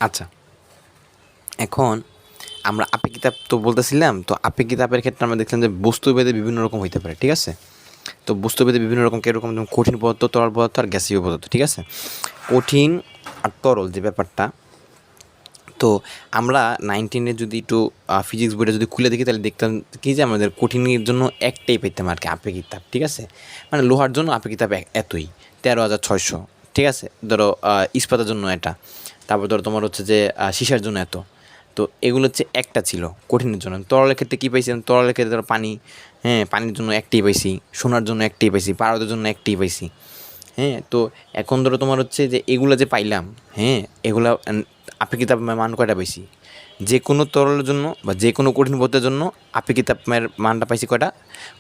আচ্ছা, এখন আমরা আপেক্ষিক তাপ তো বলতেছিলাম, তো আপেক্ষিক তাপের ক্ষেত্রে আমরা দেখলাম যে বস্তুভেদে বিভিন্ন রকম হইতে পারে, ঠিক আছে? তো বস্তুভেদে বিভিন্ন রকম, কীরকম যেমন কঠিন পদার্থ, তরল পদার্থ আর গ্যাসীয় পদার্থ, ঠিক আছে? কঠিন আর তরল যে ব্যাপারটা, তো আমরা 9-10 যদি একটু ফিজিক্স বইটা যদি খুলে দেখি তাহলে দেখতাম কি যে আমাদের কঠিনের জন্য একটাই পেতাম আর কি আপেক্ষিক তাপ, ঠিক আছে? মানে লোহার জন্য আপেক্ষিক তাপ এতই 13,600, ঠিক আছে? ধরো ইস্পাতের জন্য এটা, তারপর ধরো তোমার হচ্ছে যে সীসার জন্য এত। তো এগুলো হচ্ছে একটা ছিল কঠিনের জন্য। তরলের ক্ষেত্রে কী পাইছি? তরলের ক্ষেত্রে ধরো পানি, হ্যাঁ, পানির জন্য একটাই পাইছি, সোনার জন্য একটাই পাইছি, পারদের জন্য একটাই পাইছি, হ্যাঁ। তো এখন ধরো তোমার হচ্ছে যে এগুলো যে পাইলাম, হ্যাঁ, এগুলা আপেক্ষিক তাপের মান কয়টা পাইছি? যে কোনো তরলের জন্য বা যে কোনো কঠিন পদার্থের জন্য আপেক্ষিক তাপের মানটা পাইছি কয়টা?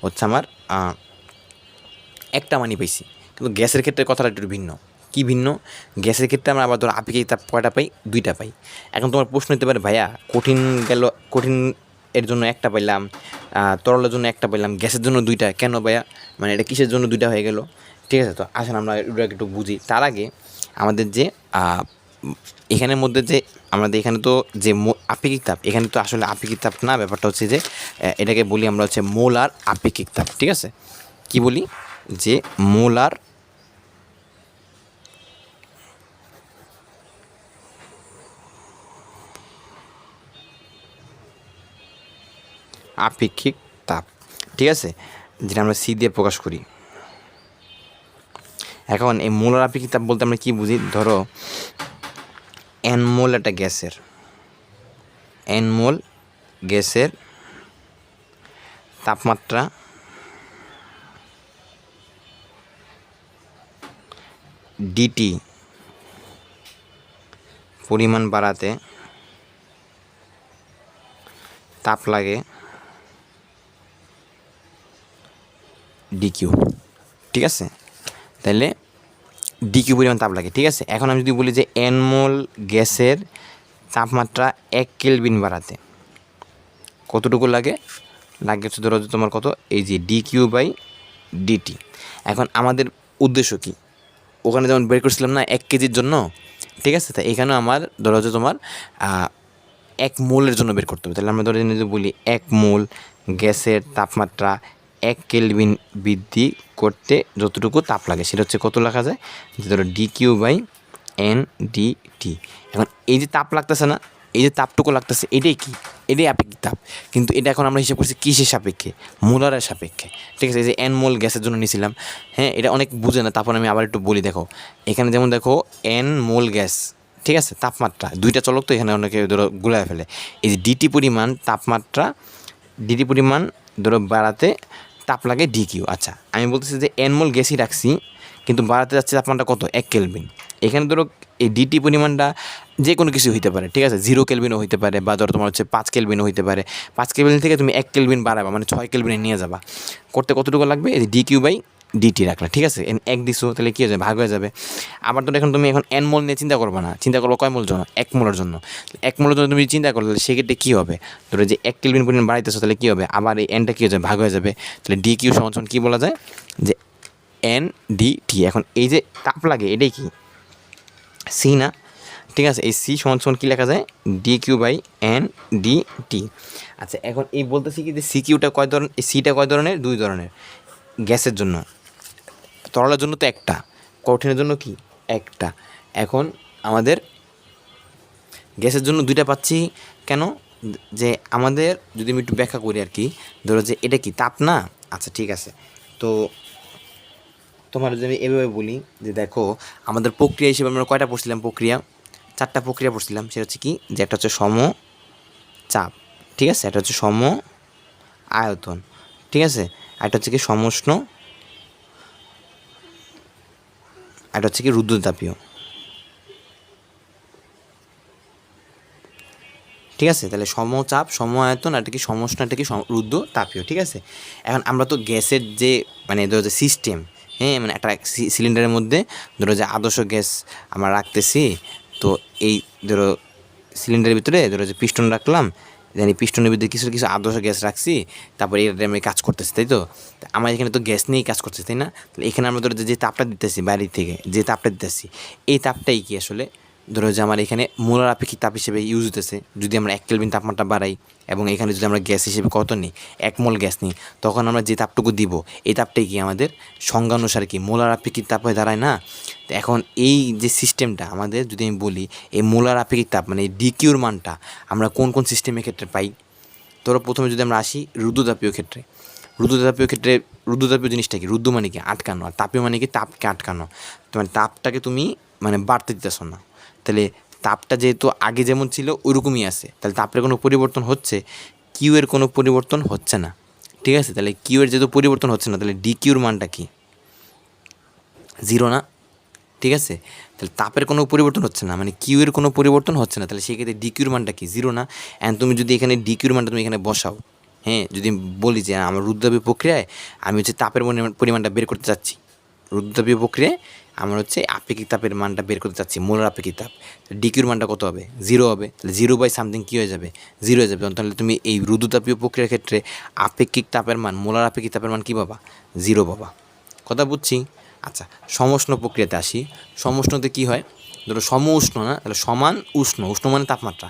হচ্ছে আমার একটা মানই পাইছি। কিন্তু গ্যাসের ক্ষেত্রে কথাটা একটু ভিন্ন। কী ভিন্ন? গ্যাসের ক্ষেত্রে আমরা আবার ধরো আপেক্ষিক তাপ কয়টা পাই? 2টা পাই। এখন তোমার প্রশ্ন হতে পারে, ভাইয়া কঠিন গেল, কঠিন এর জন্য একটা পাইলাম, তরলের জন্য একটা পাইলাম, গ্যাসের জন্য 2টা কেন ভাইয়া? মানে এটা কিসের জন্য 2টা হয়ে গেল? ঠিক আছে, তো আসেন আমরা এটা একটু বুঝি। তার আগে আমাদের যে এখানের মধ্যে যে আমাদের এখানে তো যে আপেক্ষিক তাপ, এখানে তো আসলে আপেক্ষিক তাপ না, ব্যাপারটা হচ্ছে যে এটাকে বলি আমরা হচ্ছে মোলার আপেক্ষিক তাপ, ঠিক আছে? কি বলি? যে মোলার আপেক্ষিক তাপ, ঠিক আছে, যেটা আমরা সি দিয়ে প্রকাশ করি। এখন এই মোলার আপেক্ষিক তাপ বলতে আমরা কি বুঝি? ধরো এন মোল একটা গ্যাসের, এন মোল গ্যাসের তাপমাত্রা ডিটি পরিমাণ বাড়াতে তাপ লাগে ডিকিউ, ঠিক আছে? তাহলে ডিকিউ পরিমাণ তাপ লাগে, ঠিক আছে? এখন আমি যদি বলি যে এন মোল গ্যাসের তাপমাত্রা 1 কেলভিন বাড়াতে কতটুকু লাগে? লাগে হচ্ছে ধরো তোমার কত, এই যে ডিকিউ বাই ডিটি। এখন আমাদের উদ্দেশ্য কি? ওখানে যেমন বের করছিলাম না 1 কেজির জন্য, ঠিক আছে? তাই এখানেও আমার ধরো হচ্ছে তোমার 1 মোলের জন্য বের করতে হবে। তাহলে আমরা ধরে যদি বলি 1 মোল গ্যাসের তাপমাত্রা 1 কেলভিন বৃদ্ধি করতে যতটুকু তাপ লাগে সেটা হচ্ছে কত লেখা যায়? যে ধরো ডিকিউ বাই এন ডিটি। এখন এই যে তাপ লাগতেছে না, এই যে তাপটুকু লাগতেছে, এটাই কি? এটাই আপেক্ষিক তাপ। কিন্তু এটা এখন আমরা হিসাব করছি কিসের সাপেক্ষে? মোলারের সাপেক্ষে, ঠিক আছে? এই যে এন মোল গ্যাসের জন্য নিয়েছিলাম, হ্যাঁ, এটা অনেক বুঝে না, তারপর আমি আবার একটু বলি। দেখো এখানে যেমন দেখো এন মোল গ্যাস, ঠিক আছে, তাপমাত্রা 2টা চলক, তো এখানে অনেকে ধরো গুলায় ফেলে। এই যে ডিটি পরিমাণ তাপমাত্রা, ডিটি পরিমাণ ধরো বাড়াতে তাপ লাগে ডিকিউ। আচ্ছা, আমি বলতেছি যে এন মোল গ্যাসই রাখছি, কিন্তু বাড়াতে যাচ্ছে তাপমাত্রা কত? 1 কেলভিন। এখানে ধরো এই ডিটি পরিমাণটা যে কোনো কিছু হইতে পারে, ঠিক আছে? 0 কেলভিনও হইতে পারে, বা ধরো তোমার হচ্ছে 5 কেলভিনও হইতে পারে। 5 কেলভিন থেকে তুমি 1 কেলভিন বাড়াবা, মানে 6 কেলভিনে নিয়ে যাবা। করতে কতটুকু লাগবে? এই যে ডিকিউ বাই ডিটি রাখলা, ঠিক আছে? এক দিছো, তাহলে কী হয়ে যাবে? ভাগ হয়ে যাবে। আবার তো এখন তুমি এখন এন মোল নিয়ে চিন্তা করবে না, চিন্তা করবো কয় মোল জন্য? 1 মোলের জন্য। 1 মোলের জন্য তুমি চিন্তা করলে সেক্ষেত্রে কী হবে? ধরো যে 1 কেলভিন পরিমাণ বাড়াইতেছো, তাহলে কী হবে? আবার এই এনটা কী হয়ে যাবে? ভাগ হয়ে যাবে। তাহলে ডিকিউ সমান কী বলা যায়? যে এন ডিটি। এখন এই যে তাপ লাগে এটাই কি? সি না? ঠিক আছে, এই সি সমান কী লেখা যায়? D Q by N D T. আচ্ছা, এখন এই বলতেছি কি যে সিকিউটা কয় ধরনের, সিটা কয় ধরনের? 2 ধরনের। গ্যাসের জন্য, তরলের জন্য তো একটা, কঠিনের জন্য কি? একটা। এখন আমাদের গ্যাসের জন্য 2টা পাচ্ছি কেন? যে আমাদের যদি আমি একটু ব্যাখ্যা করি আর কি, ধরো যে এটা কি তাপ না? আচ্ছা ঠিক আছে, তো তোমার যদি আমি এভাবে বলি যে দেখো আমাদের প্রক্রিয়া হিসেবে আমরা কয়টা পড়ছিলাম? প্রক্রিয়া 4টা প্রক্রিয়া পড়ছিলাম। সেটা হচ্ছে কি? যে একটা হচ্ছে সম চাপ, ঠিক আছে, একটা হচ্ছে সম আয়তন, ঠিক আছে, একটা হচ্ছে কি সমষ্ণ, একটা হচ্ছে কি রুদ্রতাপীয়, ঠিক আছে? তাহলে সমচাপ, সম আয়তন, একটা কি সমষ্ণ, একটা কি রুদ্রতাপীয়, ঠিক আছে? এখন আমরা তো গ্যাসের যে মানে ধরো যে সিস্টেম, হ্যাঁ, মানে একটা সিলিন্ডারের মধ্যে ধরো যে আদর্শ গ্যাস আমরা রাখতেছি, তো এই ধরো সিলিন্ডারের ভিতরে ধরো যে পিস্টন রাখলাম, জানি পিস্টনের ভিতরে কিছু কিছু আদর্শ গ্যাস রাখছি, তারপরে এটা আমি কাজ করতেছি, তাই তো? আমার এখানে তো গ্যাস নিয়েই কাজ করতেছি, তাই না? তাহলে এখানে আমরা ধরো যে তাপটা দিতেছি বাইরে থেকে, যে তাপটা দিতেছি, এই তাপটাই কি আসলে ধরো যে আমার এখানে মোলার আপেক্ষিক তাপ হিসেবে ইউজ হতেছে, যদি আমরা 1 কেলভিন তাপমাত্রা বাড়াই এবং এখানে যদি আমরা গ্যাস হিসেবে কত নিই, 1 মোল গ্যাস নিই, তখন আমরা যে তাপটুকু দিব এই তাপটাই কি আমাদের সংজ্ঞা অনুসারে কি মোলার আপেক্ষিক তাপ হয়ে দাঁড়ায় না? তো এখন এই যে সিস্টেমটা আমাদের যদি আমি বলি, এই মোলার আপেক্ষিক তাপ মানে ডিকিউর মানটা আমরা কোন কোন সিস্টেমের ক্ষেত্রে পাই? ধরো প্রথমে যদি আমরা আসি রুদ্রতাপীয় ক্ষেত্রে, রুদ্রতাপীয় জিনিসটা কি? রুদ্র মানে কি? আটকানো, আর তাপীয় মানে কি? তাপকে আটকানো। তোমার তাপটাকে তুমি মানে বাড়তে দিতেছ না, তাহলে তাপটা যেহেতু আগে যেমন ছিল ওইরকমই আছে, তাহলে তাপের কোনো পরিবর্তন হচ্ছে, কিউ এর কোনো পরিবর্তন হচ্ছে না, ঠিক আছে? তাহলে কিউ এর যেহেতু পরিবর্তন হচ্ছে না, তাহলে ডি কিউর মানটা কি? 0 না? ঠিক আছে, তাহলে তাপের কোনো পরিবর্তন হচ্ছে না, মানে কিউ এর কোনো পরিবর্তন হচ্ছে না, তাহলে সেক্ষেত্রে ডি কিউর মানটা কি? 0 না? অ্যান্ড তুমি যদি এখানে ডি কিউর মানটা তুমি এখানে বসাও, হ্যাঁ, যদি বলি যে আমার রুদ্রতাপীয় প্রক্রিয়ায় আমি হচ্ছে তাপের পরিমাণটা বের করতে চাচ্ছি, রুদ্রতাপীয় প্রক্রিয়ায় আমার হচ্ছে আপেক্ষিক তাপের মানটা বের করতে চাচ্ছি, মোলার আপেক্ষিক তাপ, ডি কিউর মানটা কত হবে? 0 হবে। তাহলে 0/সামথিং কী হয়ে যাবে? 0 হয়ে যাবে। তাহলে তুমি এই রুদ্রতাপীয় প্রক্রিয়ার ক্ষেত্রে আপেক্ষিক তাপের মান, মোলার আপেক্ষিক তাপের মান কী পাবা? 0 পাবা। কথা বুঝছি? আচ্ছা, সমউষ্ণ প্রক্রিয়াতে আসি। সমউষ্ণতে কী হয়? ধরো উষ্ণ না, তাহলে সমান উষ্ণ, উষ্ণ মানে তাপমাত্রা,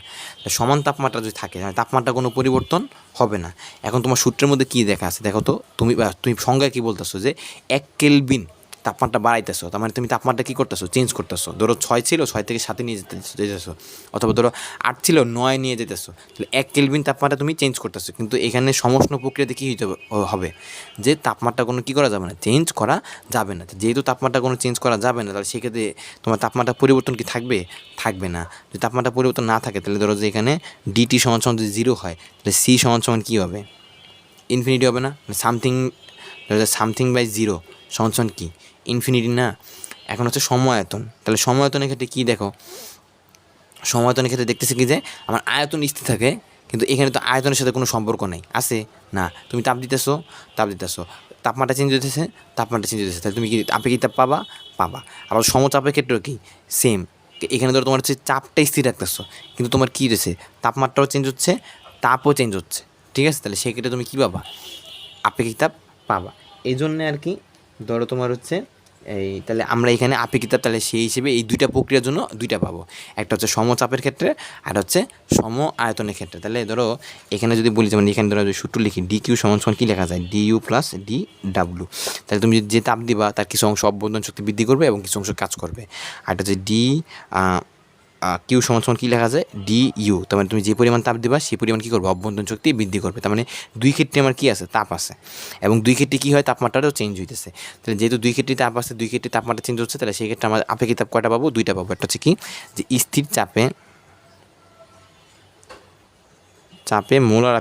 সমান তাপমাত্রা যদি থাকে তাপমাত্রা কোনো পরিবর্তন হবে না। এখন তোমার সূত্রের মধ্যে কী দেখা আছে দেখো তো, তুমি সংজ্ঞায় কী বলতেছো যে 1 কেলভিন তাপমাত্রা বাড়াইতেছো, তার মানে তুমি তাপমাত্রা কী করতেছো? চেঞ্জ করতেছো। ধরো 6 ছিল, 6 থেকে 7 নিয়ে যেতেছো, অথবা ধরো 8 ছিল 9 নিয়ে যেতেছো, তাহলে 1 কেলভিন তাপমাত্রা তুমি চেঞ্জ করতেছো। কিন্তু এখানে সমউষ্ণ প্রক্রিয়াতে কী হবে যে তাপমাত্রা কোনো কী করা যাবে না? চেঞ্জ করা যাবে না। যেহেতু তাপমাত্রা কোনো চেঞ্জ করা যাবে না, তাহলে সেক্ষেত্রে তোমার তাপমাত্রা পরিবর্তন কি থাকবে? থাকবে না। যদি তাপমাত্রা পরিবর্তন না থাকে, তাহলে ধরো যে এখানে ডিটি সমান যদি 0 হয়, তাহলে সি সমান কী হবে? ইনফিনিটি হবে না? সামথিং, সামথিং বাই 0 সমান কি? ইনফিনিটি না? এখন হচ্ছে সময়ায়তন, তাহলে সময়ায়তনের ক্ষেত্রে কী দেখো, সময়ায়তনের ক্ষেত্রে দেখতেছি কি যে আমার আয়তন স্থির থাকে, কিন্তু এখানে তো আয়তনের সাথে কোনো সম্পর্ক নেই, আছে না? তুমি তাপ দিতেছো, তাপমাত্রা চেঞ্জ হতেছে, তাহলে তুমি কি আপেক্ষিক তাপ পাবা? আবার সমচাপের ক্ষেত্রেও কি সেম, এখানে ধরো তোমার হচ্ছে চাপটাই স্থির রাখতেছো, কিন্তু তোমার কী রয়েছে? তাপমাত্রাও চেঞ্জ হচ্ছে, তাপও চেঞ্জ হচ্ছে, ঠিক আছে? তাহলে সেক্ষেত্রে তুমি কী পাবা? আপেক্ষিক তাপ পাবা। এই জন্যে আর কি ধরো তোমার হচ্ছে এই, তাহলে আমরা এখানে আপেক্ষিক তাপ, তাহলে সেই হিসেবে এই দুইটা প্রক্রিয়ার জন্য দুইটা পাবো, একটা হচ্ছে সমচাপের ক্ষেত্রে আর হচ্ছে সম আয়তনের ক্ষেত্রে। তাহলে ধরো এখানে যদি বলি, যেমন এখানে ধরো যদি সূত্র লিখি, ডি কিউ সমান কী লেখা যায়? D U plus D W. তাহলে তুমি যে তাপ দিবা তার কিছু অংশ অভ্যন্তরীণ শক্তি বৃদ্ধি করবে এবং কিছু অংশ কাজ করবে। আর এটা হচ্ছে ডি কিউ সমান কী লেখা যায়? D U. তার মানে তুমি যে পরিমাণ তাপ দিবা সেই পরিমাণ কী করবে? অভ্যন্তরীণ শক্তি বৃদ্ধি করবে। তার মানে দুই ক্ষেত্রে আমার কী আছে? তাপ আছে, এবং দুই ক্ষেত্রে কী হয়? তাপমাত্রাটাও চেঞ্জ হইতেছে। তাহলে যেহেতু দুই ক্ষেত্রে তাপ আছে, দুই ক্ষেত্রে তাপমাত্রা চেঞ্জ হচ্ছে, তাহলে সেই ক্ষেত্রে আমার আপেক্ষিক তাপ কয়টা পাবো? দুইটা পাবো। একটা হচ্ছে কি যে স্থির চাপে মোলার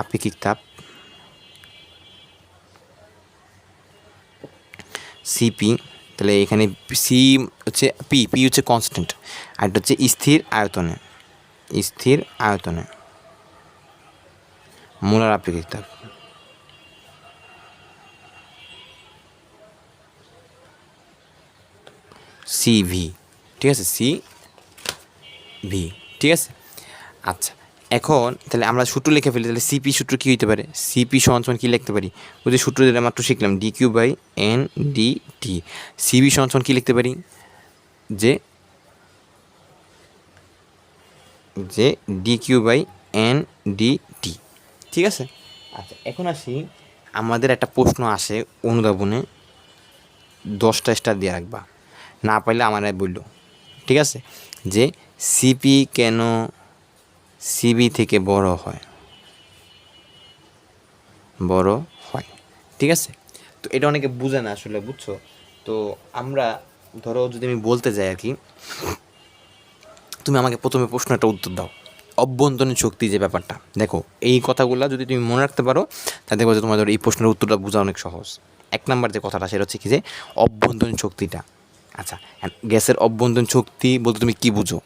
আপেক্ষিক তাপ সিপি, তাহলে এখানে সি হচ্ছে পি হচ্ছে কনস্ট্যান্ট, আর এটা হচ্ছে স্থির আয়তনে মোলার আপেক্ষিক তাপ। সিভি, ঠিক আছে? সিভি, ঠিক আছে? আচ্ছা, এখন তাহলে আমরা সূত্র লিখে ফেলি, তাহলে সিপি সূত্র কী হইতে পারে? সিপি সমান কী লিখতে পারি? ওই যে সূত্র যেটা মাত্র শিখলাম, D Q by N D T. C B সমান কী লিখতে পারি? যে D Q by N D T, ঠিক আছে? আচ্ছা, এখন আসি, আমাদের একটা প্রশ্ন আসে অনুধাবনে, 10টা স্টার দিয়ে রাখবা, না পাইলে আমার বললো, ঠিক আছে? যে সিপি কেন সিবি থেকে বড় হয়, ঠিক আছে? তো এটা অনেকে বুঝে না আসলে, বুঝছো? তো আমরা ধরো যদি আমি বলতে যাই আর কি, তুমি আমাকে প্রথমে প্রশ্ন একটা উত্তর দাও, অভ্যন্তরীণ শক্তি যে ব্যাপারটা, দেখো এই কথাগুলো যদি তুমি মনে রাখতে পারো, তাহলে দেখো যে তোমার এই প্রশ্নের উত্তরটা বোঝা অনেক সহজ। 1 নাম্বার যে কথাটা সেটা হচ্ছে কি যে অভ্যন্তরীণ শক্তিটা। আচ্ছা, গ্যাসের অভ্যন্তরীণ শক্তি বলতে তুমি কী বুঝো?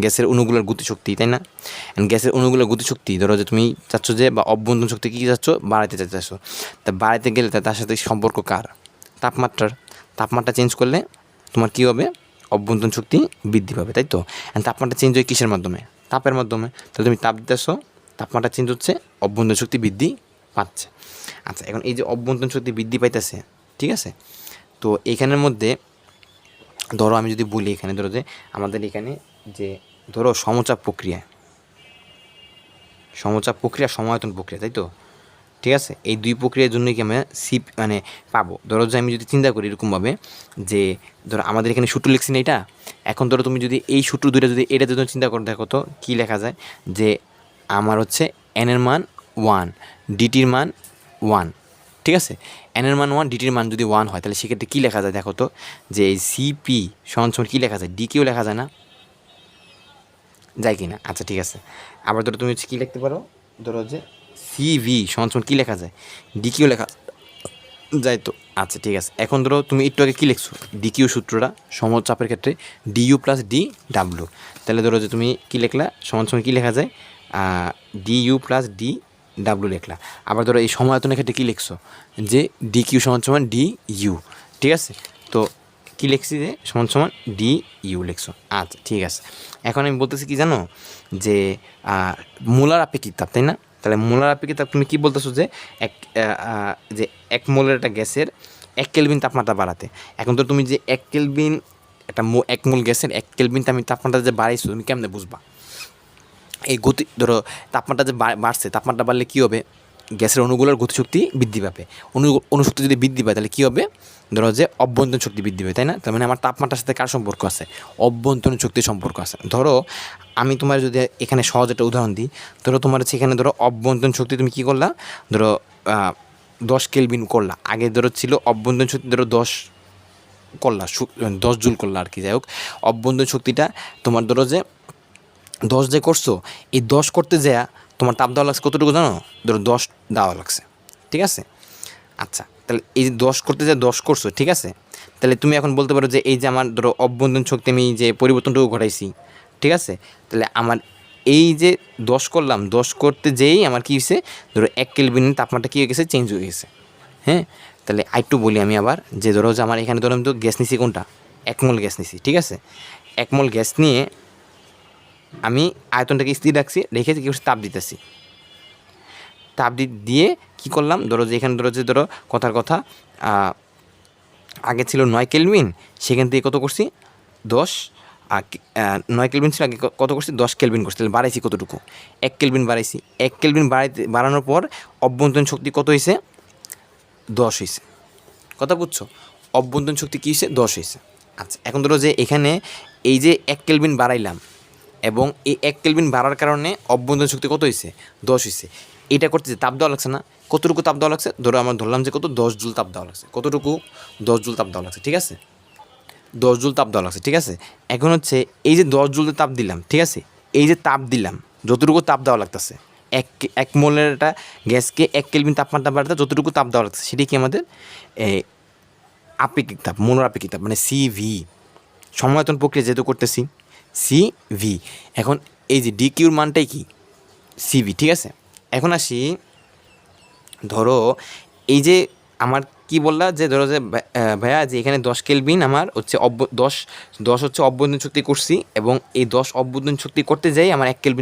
গ্যাসের অণুগুলোর গতিশক্তি, তাই না? গ্যাসের অণুগুলোর গতিশক্তি ধরো যে তুমি চাচ্ছ যে, বা অভ্যন্তরীণ শক্তি কী চাচ্ছ? বাড়াইতে চাচ্ছ। তা বাড়াইতে গেলে তার সাথে সম্পর্ক কার? তাপমাত্রা চেঞ্জ করলে তোমার কী হবে? অভ্যন্তরীণ শক্তি বৃদ্ধি পাবে, তাই তো? তাপমাত্রা চেঞ্জ হয় কিসের মাধ্যমে? তাপের মাধ্যমে। তাহলে তুমি তাপ দিতেছ, তাপমাত্রা চেঞ্জ হচ্ছে, অভ্যন্তরীণ শক্তি বৃদ্ধি পাচ্ছে। আচ্ছা, এখন এই যে অভ্যন্তরীণ শক্তি বৃদ্ধি পাইতেছে, ঠিক আছে? তো এখানের মধ্যে ধরো আমি যদি বলি এখানে ধরো যে আমাদের এখানে যে ধরো সমচাপ প্রক্রিয়া সমায়তন প্রক্রিয়া, তাই তো? ঠিক আছে, এই দুই প্রক্রিয়ার জন্য কি আমরা মানে পাবো। ধরো যে আমি যদি চিন্তা করি এরকমভাবে যে ধরো আমাদের এখানে সূত্র লিখছি না এটা, এখন ধরো তুমি যদি এই সূত্র দুইটা যদি এটা যদি চিন্তা করে দেখো তো কী লেখা যায়, যে আমার হচ্ছে এন এর মান 1, ডিটির মান 1, ঠিক আছে? এন এর মান 1, ডিটির মান যদি 1 হয় তাহলে সেক্ষেত্রে কী লেখা যায় দেখো তো, যে এই সিপি সমান কী লেখা যায়, ডি কিউ লেখা যায় না, যায় কি না? আচ্ছা ঠিক আছে, আবার ধরো তুমি হচ্ছে কী লিখতে পারো, ধরো যে সিভি সমান কী লেখা যায়, ডিকিউ লেখা যায় তো। আচ্ছা ঠিক আছে, এখন ধরো তুমি একটু আগে কী লিখছো, ডিকিউ সূত্রটা সমচাপের ক্ষেত্রে ডিইউ প্লাস ডি ডাব্লু, তাহলে ধরো যে তুমি কী লিখলা সমান কী লেখা যায়, ডিইউ প্লাস ডি ডাব্লু লিখলা। আবার ধরো এই সমায়তনের ক্ষেত্রে কী লিখছো, যে ডিকিউ সমান ডি ইউ, ঠিক আছে? তো কী লিখছি যে সমান ডি ইউ লিখছো। আচ্ছা ঠিক আছে, এখন আমি বলতেছি কি জানো, যে মোলার আপেক্ষিক তাপ, তাই না? তাহলে মোলার আপেক্ষিক তাপ তুমি কী বলতেছো, যে এক মোলের একটা গ্যাসের 1 কেলভিন তাপমাত্রা বাড়াতে। এখন তো তুমি যে 1 কেলভিন এক মোল গ্যাসের 1 কেলভিন তাপমাত্রা যে বাড়াইছো তুমি কেমনে বুঝবা? এই গতি ধরো তাপমাত্রা যে বাড়ছে, তাপমাত্রা বাড়লে কী হবে, গ্যাসের অণুগুলোর গতিশক্তি বৃদ্ধি পাবে। অণুশক্তি যদি বৃদ্ধি পায় তাহলে কী হবে, ধরো যে অভ্যন্তরীণ শক্তি বৃদ্ধি পাবে, তাই না? তার মানে আমার তাপমাত্রার সাথে কার সম্পর্ক আছে, অভ্যন্তরীণ শক্তির সম্পর্ক আছে। ধরো আমি তোমার যদি এখানে সহজ একটা উদাহরণ দিই, ধরো তোমার হচ্ছে এখানে ধরো অভ্যন্তরীণ শক্তি তুমি কী করলা, ধরো 10 কেলভিন করলা, আগে ধরো ছিল অভ্যন্তরীণ শক্তি ধরো 10 করলা, 10 জুল করলা আর কি, যাই হোক অভ্যন্তরীণ শক্তিটা তোমার ধরো যে 10 যে করছো, এই 10 করতে যাওয়া তোমার তাপ দেওয়া লাগছে কতটুকু জানো, ধরো 10 দেওয়া লাগছে, ঠিক আছে? আচ্ছা তাহলে এই যে 10 করতে যা 10 করছো, ঠিক আছে? তাহলে তুমি এখন বলতে পারো যে এই যে আমার ধরো অভ্যন্তরীণ শক্তি আমি যে পরিবর্তনটুকু ঘটাইছি, ঠিক আছে? তাহলে আমার এই যে 10 করলাম, 10 করতে যেই আমার কী হয়েছে, ধরো 1 কেলভিনের তাপমাত্রা কী হয়ে গেছে, চেঞ্জ হয়ে গেছে। হ্যাঁ, তাহলে আরেকটু বলি আমি আবার, যে ধরো যে আমার এখানে ধরো আমি তো গ্যাস নিছি কোনটা, 1 মোল গ্যাস নিছি, ঠিক আছে? 1 মোল গ্যাস নিয়ে আমি আয়তনটাকে স্থির রাখছি, রেখে কী করছি, তাপ দিতেছি। তাপ দিয়ে কী করলাম, ধরো যে এখানে ধরো যে ধরো কথার কথা আগে ছিল 9 কেলভিন, সেখান থেকে কত করছি 10, 9 কেলভিন ছিল আগে, কত করছি 10 কেলভিন করছি, তাহলে বাড়াইছি কতটুকু, 1 কেলভিন বাড়াইছি। 1 কেলভিন বাড়ানোর পর অভ্যন্তরীণ শক্তি কত হয়েছে, 10 হয়েছে। কথা বুঝছো, অভ্যন্তরীণ শক্তি কী হয়েছে, 10 হয়েছে। আচ্ছা এখন ধরো যে এখানে এই যে 1 কেলভিন বাড়াইলাম, এবং এই 1 কেলভিন বাড়ার কারণে অভ্যন্তরীণ শক্তি কত হয়েছে, 10 হয়েছে। এটা করতে যে তাপ দেওয়া লাগছে না, কতটুকু তাপ দেওয়া লাগছে, ধরো আমরা ধরলাম যে কত 10 জুল তাপ দেওয়া লাগছে, কতটুকু 10 জুল তাপ দেওয়া লাগছে, ঠিক আছে? 10 জুল তাপ দেওয়া লাগছে, ঠিক আছে? এখন হচ্ছে এই যে 10 জুল তাপ দিলাম, ঠিক আছে? এই যে তাপ দিলাম, যতটুকু তাপ দেওয়া লাগতেছে, এক মোলের একটা গ্যাসকে 1 কেলভিন তাপমাত্রা বাড়াতে যতটুকু তাপ দেওয়া লাগছে সেটাই কি আমাদের আপেক্ষিক তাপ, মোলার আপেক্ষিক তাপ, মানে সিভি। সমায়তন প্রক্রিয়া যেহেতু করতেছি, সিভি। এখন এই যে ডিকিউর মানটাই কি, সিভি, ঠিক আছে? এখন আসি, ধরো এই যে আমার কি বললা, যে ধরো যে ভাইয়া যে এখানে 10 কেলভিন আমার হচ্ছে 10 হচ্ছে অভ্যন্তরীণ শক্তি করছি, এবং এই 10 অভ্যন্তরীণ শক্তি করতে যাই আমার 1 কেলভিন